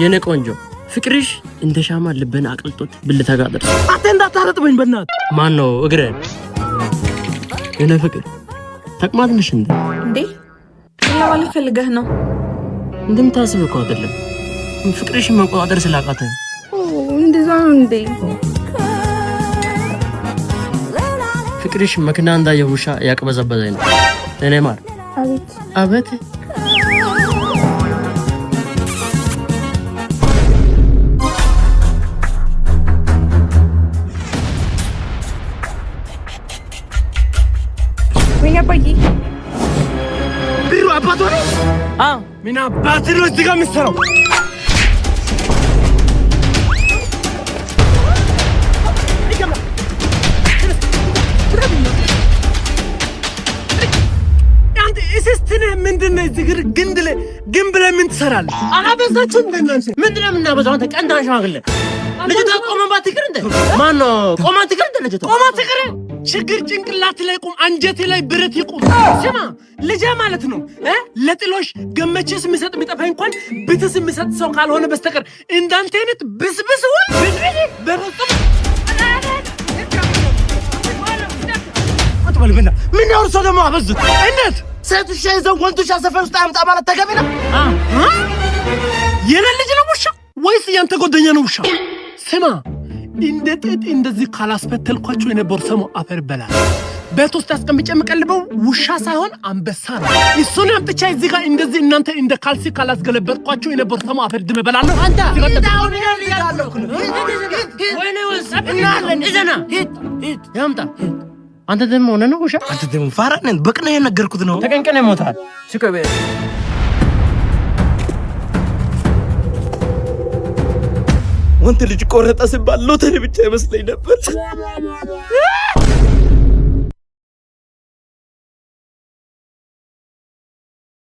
የኔ ቆንጆ ፍቅርሽ እንደ ሻማ ልብን አቅልጦት ብልተጋደር አንተ እንዳታረጥበኝ በእናት ማን ነው እግረን የኔ ፍቅር ተቅማጥንሽ እንዴ ለማለት ፈልገህ ነው እንደምታስብ እኮ አይደለም ፍቅርሽ መቆጣጠር ስላቃተ እንደዛ ነው እንዴ ፍቅርሽ መኪና እንዳየውሻ ያቀበዘበዘኝ ነው እኔ ማር አቤት ቢሩ አባቶ ነው ሚና ባትሪ ነው እዚህ ጋር የምትሰራው አንተ እስትነ ምንድነው እዚህ ግንብ ላይ ምን ትሰራለህ አላበዛችሁ እንደናንተ ምንድነው የምናበዛው አንተ ቀንዳን ሽማግሌ ልጅቷ ቆመን ባትቀር እንደ ማን ነው ቆመን ትቀር እንደ ልጅቷ ቆመን ትቀር ችግር ጭንቅላት ላይ ቁም አንጀቴ ላይ ብረት ይቁም ስማ ልጄ ማለት ነው ለጥሎሽ ገመችስ የሚሰጥ ቢጠፋኝ እንኳን ብትስ የሚሰጥ ሰው ካልሆነ በስተቀር እንዳንተ አይነት ብስብስ ወይ በረጥም አጥበልብና ምን ያወር ሰው ደግሞ አበዙት እንዴት ሴትሽ ይዘው ወንዶች ሰፈር ውስጥ አምጣ ማለት ተገቢ ነው የኔ ልጅ ነው ውሻ ወይስ ያንተ ጎደኛ ነው ውሻ ስማ እንደ ጥጥ እንደዚህ ካላስፈተልኳቸው የነበሩ ሰሞ አፈር በላል ቤት ውስጥ አስቀምጬ የምቀልበው ውሻ ሳይሆን አንበሳ ነው እሱን አምጥቼ እዚህ ጋር እንደዚህ እናንተ እንደ ካልሲ ካላስገለበጥኳቸው የነበሩ ሰሞ አፈር ድመ በላለሁ አንተ ወይኔ ወሰብናለን እዘና ሂድ ያምጣ አንተ ደግሞ ሆነ ነው ውሻ አንተ ደግሞ ፋራነን በቅነ የነገርኩት ነው ተቀንቀነ ሞታል ሲቀበ ወንት ልጅ ቆረጠ ሲባል ሎተሪ ብቻ ይመስለኝ ነበር